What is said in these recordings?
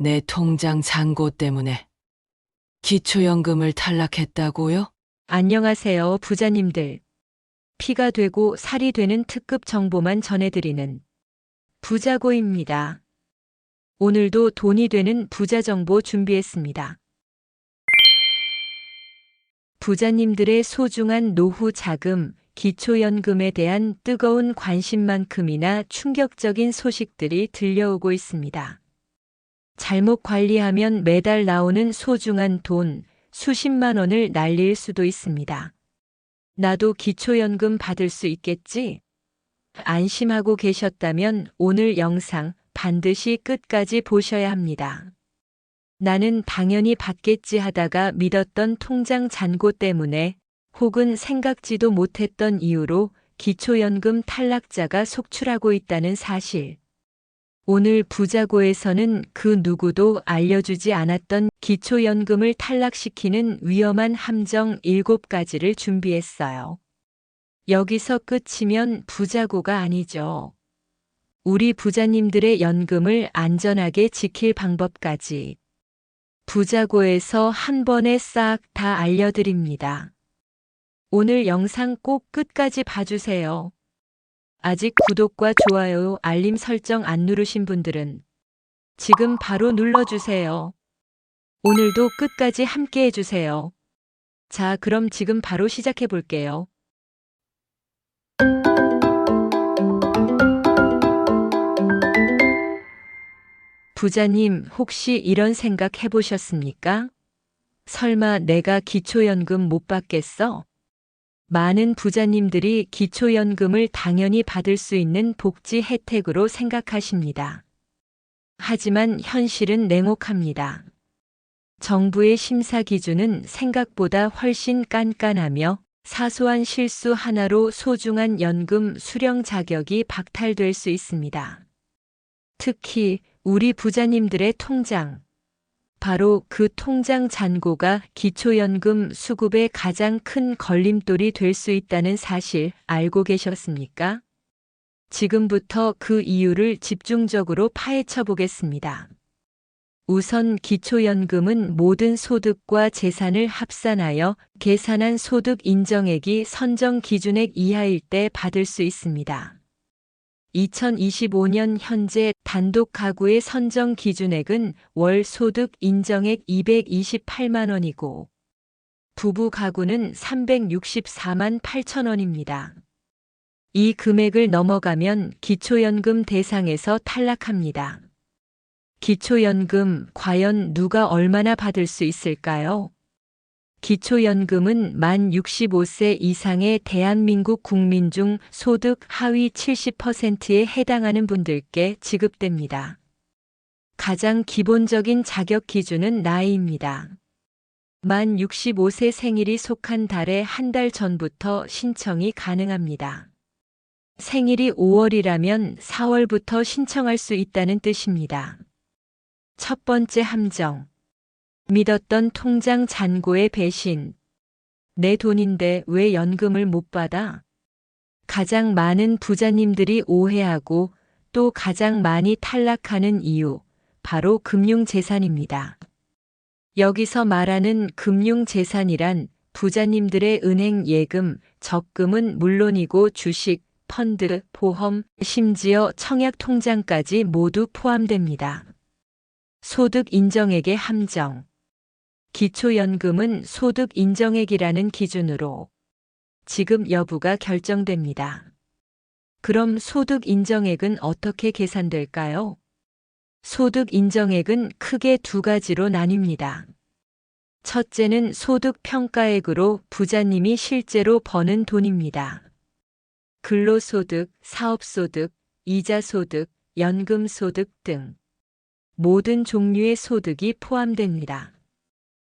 내 통장 잔고 때문에 기초연금을 탈락했다고요? 안녕하세요, 부자님들. 피가 되고 살이 되는 특급 정보만 전해드리는 부자고입니다. 오늘도 돈이 되는 부자 정보 준비했습니다. 부자님들의 소중한 노후 자금, 기초연금에 대한 뜨거운 관심만큼이나 충격적인 소식들이 들려오고 있습니다. 잘못 관리하면 매달 나오는 소중한 돈, 수십만 원을 날릴 수도 있습니다. 나도 기초연금 받을 수 있겠지? 안심하고 계셨다면 오늘 영상 반드시 끝까지 보셔야 합니다. 나는 당연히 받겠지 하다가 믿었던 통장 잔고 때문에 혹은 생각지도 못했던 이유로 기초연금 탈락자가 속출하고 있다는 사실. 오늘 부자고에서는 그 누구도 알려주지 않았던 기초연금을 탈락시키는 위험한 함정 7가지를 준비했어요. 여기서 끝이면 부자고가 아니죠. 우리 부자님들의 연금을 안전하게 지킬 방법까지 부자고에서 한 번에 싹 다 알려드립니다. 오늘 영상 꼭 끝까지 봐주세요. 아직 구독과 좋아요, 알림 설정 안 누르신 분들은 지금 바로 눌러주세요. 오늘도 끝까지 함께 해주세요. 자, 그럼 지금 바로 시작해 볼게요. 부자님, 혹시 이런 생각 해보셨습니까? 설마 내가 기초연금 못 받겠어? 많은 부자님들이 기초연금을 당연히 받을 수 있는 복지 혜택으로 생각하십니다. 하지만 현실은 냉혹합니다. 정부의 심사 기준은 생각보다 훨씬 깐깐하며 사소한 실수 하나로 소중한 연금 수령 자격이 박탈될 수 있습니다. 특히 우리 부자님들의 통장, 바로 그 통장 잔고가 기초연금 수급의 가장 큰 걸림돌이 될 수 있다는 사실 알고 계셨습니까? 지금부터 그 이유를 집중적으로 파헤쳐 보겠습니다. 우선 기초연금은 모든 소득과 재산을 합산하여 계산한 소득 인정액이 선정 기준액 이하일 때 받을 수 있습니다. 2025년 현재 단독 가구의 선정 기준액은 월 소득 인정액 228만 원이고 부부 가구는 364만 8천 원입니다. 이 금액을 넘어가면 기초연금 대상에서 탈락합니다. 기초연금 과연 누가 얼마나 받을 수 있을까요? 기초연금은 만 65세 이상의 대한민국 국민 중 소득 하위 70%에 해당하는 분들께 지급됩니다. 가장 기본적인 자격 기준은 나이입니다. 만 65세 생일이 속한 달의 한 달 전부터 신청이 가능합니다. 생일이 5월이라면 4월부터 신청할 수 있다는 뜻입니다. 첫 번째 함정. 믿었던 통장 잔고의 배신. 내 돈인데 왜 연금을 못 받아? 가장 많은 부자님들이 오해하고 또 가장 많이 탈락하는 이유, 바로 금융재산입니다. 여기서 말하는 금융재산이란 부자님들의 은행 예금, 적금은 물론이고 주식, 펀드, 보험, 심지어 청약통장까지 모두 포함됩니다. 소득 인정액의 함정. 기초연금은 소득 인정액이라는 기준으로 지급 여부가 결정됩니다. 그럼 소득 인정액은 어떻게 계산될까요? 소득 인정액은 크게 두 가지로 나뉩니다. 첫째는 소득 평가액으로 부자님이 실제로 버는 돈입니다. 근로소득, 사업소득, 이자소득, 연금소득 등 모든 종류의 소득이 포함됩니다.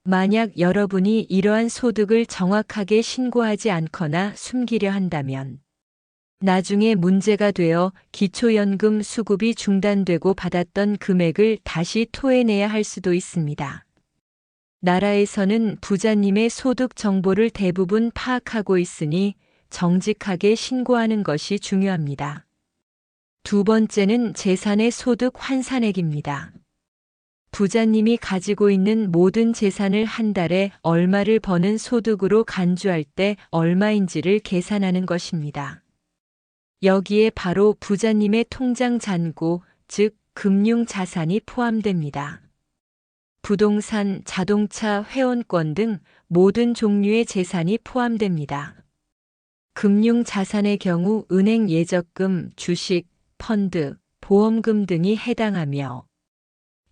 만약 여러분이 이러한 소득을 정확하게 신고하지 않거나 숨기려 한다면 나중에 문제가 되어 기초연금 수급이 중단되고 받았던 금액을 다시 토해내야 할 수도 있습니다. 나라에서는 부자님의 소득 정보를 대부분 파악하고 있으니 정직하게 신고하는 것이 중요합니다. 두 번째는 재산의 소득 환산액입니다. 부자님이 가지고 있는 모든 재산을 한 달에 얼마를 버는 소득으로 간주할 때 얼마인지를 계산하는 것입니다. 여기에 바로 부자님의 통장 잔고, 즉 금융 자산이 포함됩니다. 부동산, 자동차, 회원권 등 모든 종류의 재산이 포함됩니다. 금융 자산의 경우 은행 예적금, 주식, 펀드, 보험금 등이 해당하며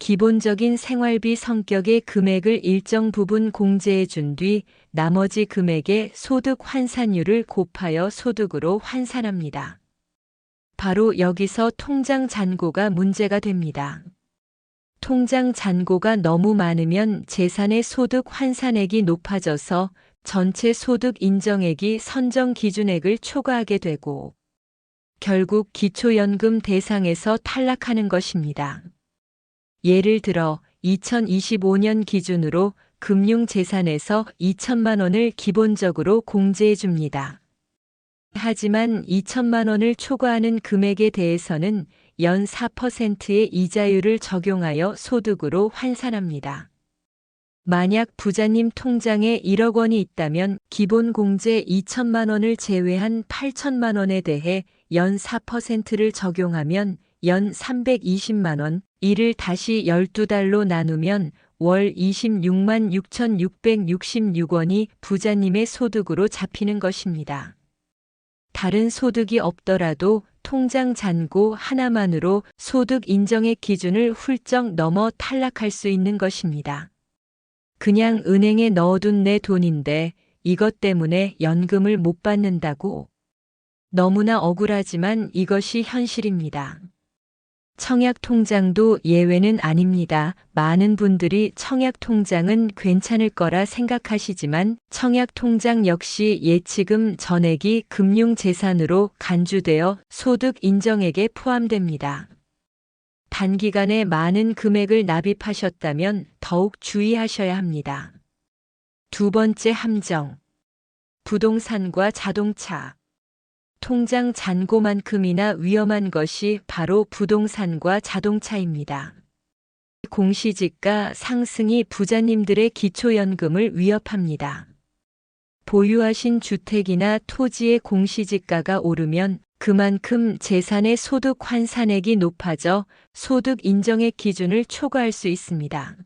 기본적인 생활비 성격의 금액을 일정 부분 공제해 준 뒤 나머지 금액의 소득 환산율을 곱하여 소득으로 환산합니다. 바로 여기서 통장 잔고가 문제가 됩니다. 통장 잔고가 너무 많으면 재산의 소득 환산액이 높아져서 전체 소득 인정액이 선정 기준액을 초과하게 되고 결국 기초연금 대상에서 탈락하는 것입니다. 예를 들어 2025년 기준으로 금융재산에서 2천만 원을 기본적으로 공제해 줍니다. 하지만 2천만 원을 초과하는 금액에 대해서는 연 4%의 이자율을 적용하여 소득으로 환산합니다. 만약 부자님 통장에 1억 원이 있다면 기본 공제 2천만 원을 제외한 8천만 원에 대해 연 4%를 적용하면 연 320만 원, 이를 다시 12달로 나누면 월 26만 6,666원이 부자님의 소득으로 잡히는 것입니다. 다른 소득이 없더라도 통장 잔고 하나만으로 소득 인정액 기준을 훌쩍 넘어 탈락할 수 있는 것입니다. 그냥 은행에 넣어둔 내 돈인데 이것 때문에 연금을 못 받는다고. 너무나 억울하지만 이것이 현실입니다. 청약통장도 예외는 아닙니다. 많은 분들이 청약통장은 괜찮을 거라 생각하시지만 청약통장 역시 예치금 전액이 금융재산으로 간주되어 소득 인정액에 포함됩니다. 단기간에 많은 금액을 납입하셨다면 더욱 주의하셔야 합니다. 두 번째 함정. 부동산과 자동차. 통장 잔고만큼이나 위험한 것이 바로 부동산과 자동차입니다. 공시지가 상승이 부자님들의 기초연금을 위협합니다. 보유하신 주택이나 토지의 공시지가가 오르면 그만큼 재산의 소득 환산액이 높아져 소득 인정액 기준을 초과할 수 있습니다.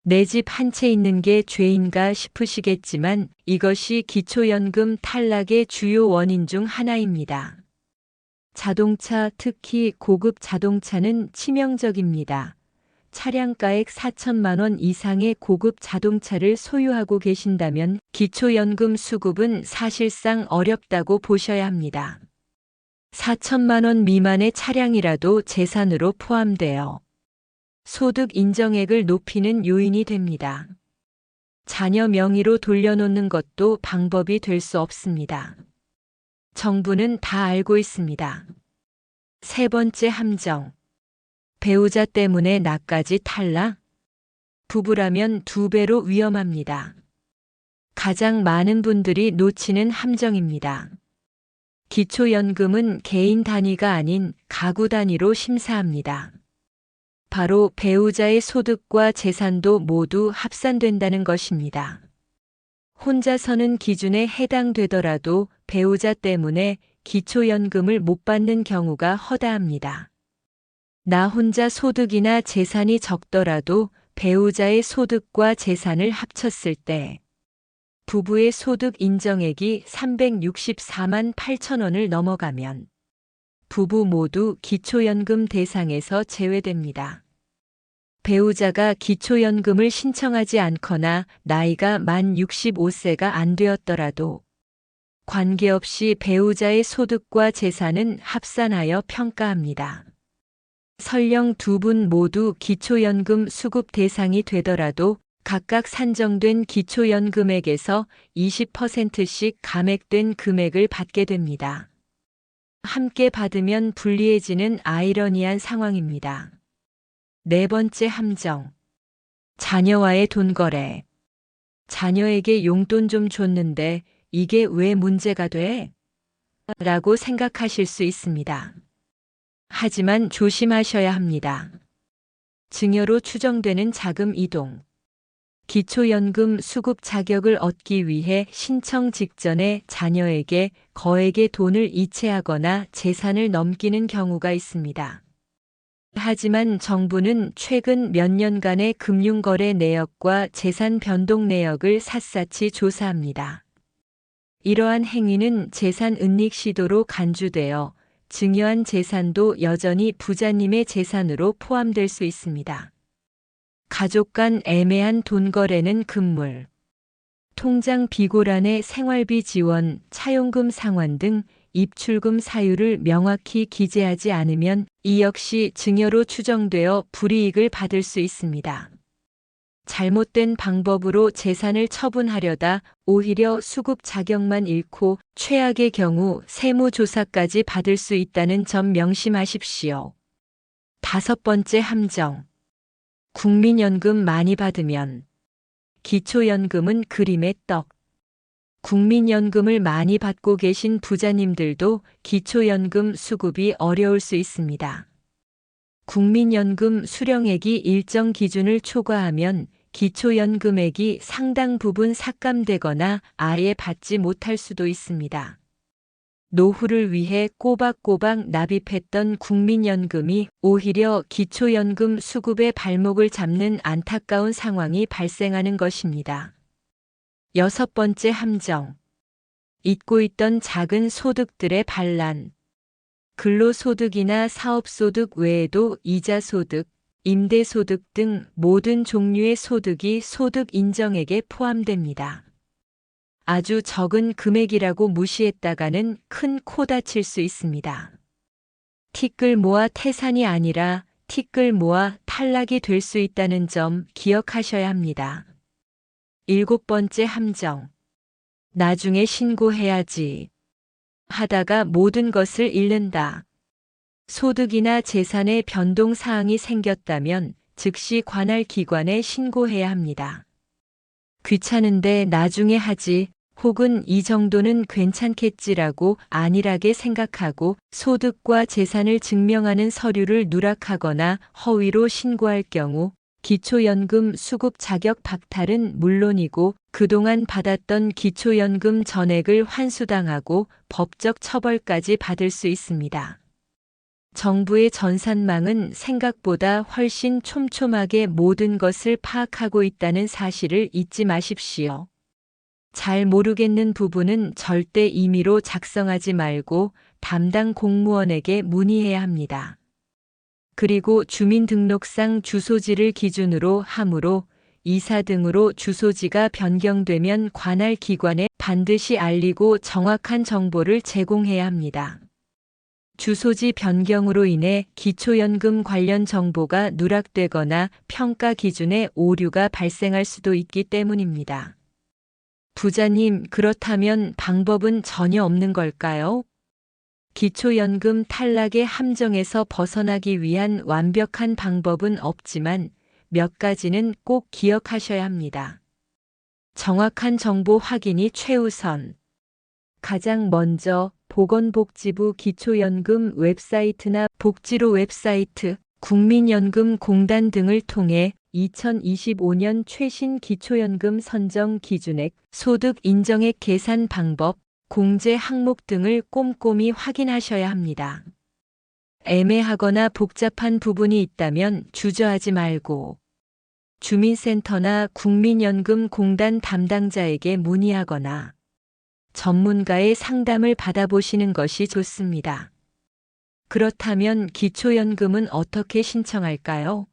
내 집 한 채 있는 게 죄인가 싶으시겠지만 이것이 기초연금 탈락의 주요 원인 중 하나입니다. 자동차, 특히 고급 자동차는 치명적입니다. 차량가액 4천만 원 이상의 고급 자동차를 소유하고 계신다면 기초연금 수급은 사실상 어렵다고 보셔야 합니다. 4천만 원 미만의 차량이라도 재산으로 포함되어 소득 인정액을 높이는 요인이 됩니다. 자녀 명의로 돌려놓는 것도 방법이 될 수 없습니다. 정부는 다 알고 있습니다. 세 번째 함정. 배우자 때문에 나까지 탈락? 부부라면 2배로 위험합니다. 가장 많은 분들이 놓치는 함정입니다. 기초연금은 개인 단위가 아닌 가구 단위로 심사합니다. 바로 배우자의 소득과 재산도 모두 합산된다는 것입니다. 혼자서는 기준에 해당되더라도 배우자 때문에 기초연금을 못 받는 경우가 허다합니다. 나 혼자 소득이나 재산이 적더라도 배우자의 소득과 재산을 합쳤을 때 부부의 소득 인정액이 364만 8천 원을 넘어가면 부부 모두 기초연금 대상에서 제외됩니다. 배우자가 기초연금을 신청하지 않거나 나이가 만 65세가 안 되었더라도 관계없이 배우자의 소득과 재산은 합산하여 평가합니다. 설령 두 분 모두 기초연금 수급 대상이 되더라도 각각 산정된 기초연금액에서 20%씩 감액된 금액을 받게 됩니다. 함께 받으면 불리해지는 아이러니한 상황입니다. 네 번째 함정. 자녀와의 돈거래. 자녀에게 용돈 좀 줬는데 이게 왜 문제가 돼? 라고 생각하실 수 있습니다. 하지만 조심하셔야 합니다. 증여로 추정되는 자금 이동. 기초연금 수급 자격을 얻기 위해 신청 직전에 자녀에게 거액의 돈을 이체하거나 재산을 넘기는 경우가 있습니다. 하지만 정부는 최근 몇 년간의 금융거래 내역과 재산 변동 내역을 샅샅이 조사합니다. 이러한 행위는 재산 은닉 시도로 간주되어 증여한 재산도 여전히 부자님의 재산으로 포함될 수 있습니다. 가족 간 애매한 돈 거래는 금물, 통장 비고란의 생활비 지원, 차용금 상환 등 입출금 사유를 명확히 기재하지 않으면 이 역시 증여로 추정되어 불이익을 받을 수 있습니다. 잘못된 방법으로 재산을 처분하려다 오히려 수급 자격만 잃고 최악의 경우 세무조사까지 받을 수 있다는 점 명심하십시오. 5번째 함정. 국민연금 많이 받으면. 기초연금은 그림의 떡. 국민연금을 많이 받고 계신 부자님들도 기초연금 수급이 어려울 수 있습니다. 국민연금 수령액이 일정 기준을 초과하면 기초연금액이 상당 부분 삭감되거나 아예 받지 못할 수도 있습니다. 노후를 위해 꼬박꼬박 납입했던 국민연금이 오히려 기초연금 수급의 발목을 잡는 안타까운 상황이 발생하는 것입니다. 6번째 함정. 잊고 있던 작은 소득들의 반란. 근로소득이나 사업소득 외에도 이자소득, 임대소득 등 모든 종류의 소득이 소득 인정액에 포함됩니다. 아주 적은 금액이라고 무시했다가는 큰 코 다칠 수 있습니다. 티끌 모아 태산이 아니라 티끌 모아 탈락이 될 수 있다는 점 기억하셔야 합니다. 7번째 함정. 나중에 신고해야지 하다가 모든 것을 잃는다. 소득이나 재산의 변동 사항이 생겼다면 즉시 관할 기관에 신고해야 합니다. 귀찮은데 나중에 하지 혹은 이 정도는 괜찮겠지라고 안일하게 생각하고 소득과 재산을 증명하는 서류를 누락하거나 허위로 신고할 경우 기초연금 수급 자격 박탈은 물론이고 그동안 받았던 기초연금 전액을 환수당하고 법적 처벌까지 받을 수 있습니다. 정부의 전산망은 생각보다 훨씬 촘촘하게 모든 것을 파악하고 있다는 사실을 잊지 마십시오. 잘 모르겠는 부분은 절대 임의로 작성하지 말고 담당 공무원에게 문의해야 합니다. 그리고 주민등록상 주소지를 기준으로 하므로 이사 등으로 주소지가 변경되면 관할 기관에 반드시 알리고 정확한 정보를 제공해야 합니다. 주소지 변경으로 인해 기초연금 관련 정보가 누락되거나 평가 기준에 오류가 발생할 수도 있기 때문입니다. 부자님, 그렇다면 방법은 전혀 없는 걸까요? 기초연금 탈락의 함정에서 벗어나기 위한 완벽한 방법은 없지만 몇 가지는 꼭 기억하셔야 합니다. 정확한 정보 확인이 최우선. 가장 먼저 보건복지부 기초연금 웹사이트나 복지로 웹사이트, 국민연금공단 등을 통해 2025년 최신 기초연금 선정 기준액, 소득 인정액 계산 방법, 공제 항목 등을 꼼꼼히 확인하셔야 합니다. 애매하거나 복잡한 부분이 있다면 주저하지 말고 주민센터나 국민연금공단 담당자에게 문의하거나 전문가의 상담을 받아보시는 것이 좋습니다. 그렇다면 기초연금은 어떻게 신청할까요?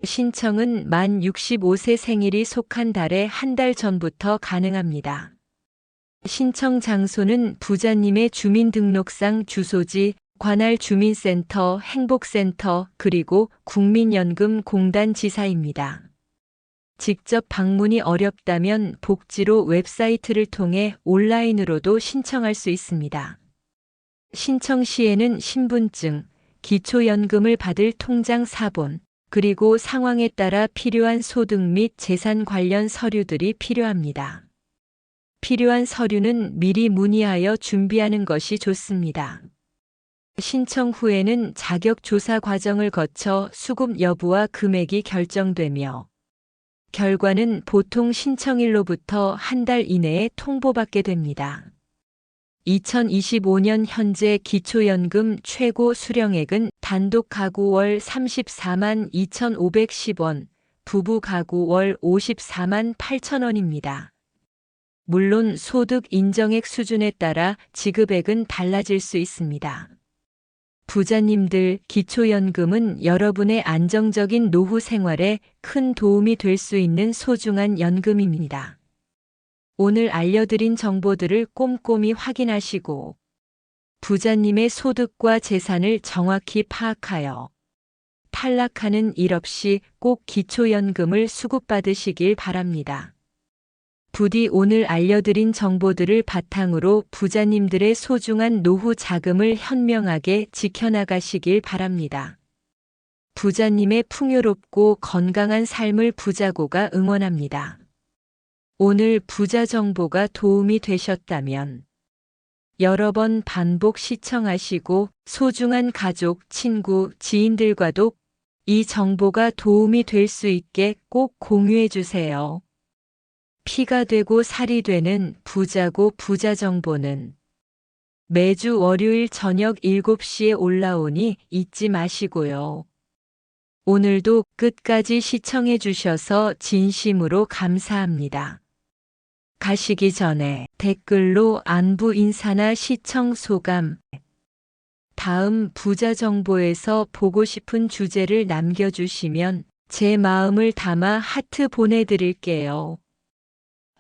신청은 만 65세 생일이 속한 달에 한 달 전부터 가능합니다. 신청 장소는 부자님의 주민등록상 주소지, 관할 주민센터, 행복센터, 그리고 국민연금공단 지사입니다. 직접 방문이 어렵다면 복지로 웹사이트를 통해 온라인으로도 신청할 수 있습니다. 신청 시에는 신분증, 기초연금을 받을 통장 사본, 그리고 상황에 따라 필요한 소득 및 재산 관련 서류들이 필요합니다. 필요한 서류는 미리 문의하여 준비하는 것이 좋습니다. 신청 후에는 자격 조사 과정을 거쳐 수급 여부와 금액이 결정되며 결과는 보통 신청일로부터 한 달 이내에 통보받게 됩니다. 2025년 현재 기초연금 최고 수령액은 단독 가구 월 34만 2,510원, 부부 가구 월 54만 8천원입니다. 물론 소득 인정액 수준에 따라 지급액은 달라질 수 있습니다. 부자님들, 기초연금은 여러분의 안정적인 노후 생활에 큰 도움이 될 수 있는 소중한 연금입니다. 오늘 알려드린 정보들을 꼼꼼히 확인하시고 부자님의 소득과 재산을 정확히 파악하여 탈락하는 일 없이 꼭 기초연금을 수급받으시길 바랍니다. 부디 오늘 알려드린 정보들을 바탕으로 부자님들의 소중한 노후 자금을 현명하게 지켜나가시길 바랍니다. 부자님의 풍요롭고 건강한 삶을 부자고가 응원합니다. 오늘 부자 정보가 도움이 되셨다면 여러 번 반복 시청하시고 소중한 가족, 친구, 지인들과도 이 정보가 도움이 될 수 있게 꼭 공유해 주세요. 피가 되고 살이 되는 부자고 부자 정보는 매주 월요일 저녁 7시에 올라오니 잊지 마시고요. 오늘도 끝까지 시청해 주셔서 진심으로 감사합니다. 가시기 전에 댓글로 안부 인사나 시청 소감, 다음 부자 정보에서 보고 싶은 주제를 남겨주시면 제 마음을 담아 하트 보내드릴게요.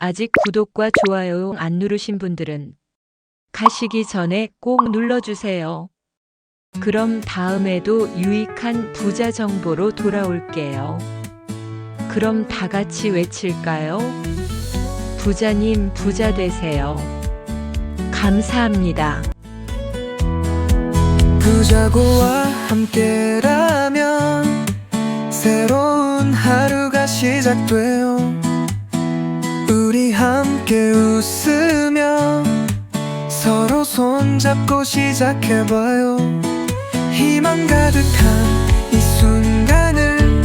아직 구독과 좋아요 안 누르신 분들은 가시기 전에 꼭 눌러주세요. 그럼 다음에도 유익한 부자 정보로 돌아올게요. 그럼 다 같이 외칠까요? 부자님 부자 되세요. 감사합니다. 부자고와 함께라면 새로운 하루가 시작돼요. 우리 함께 웃으며 서로 손잡고 시작해봐요. 희망 가득한 이 순간을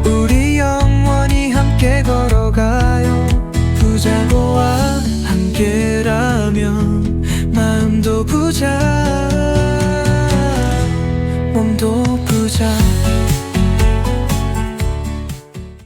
우리 영원히 함께 걸어가요. 부자고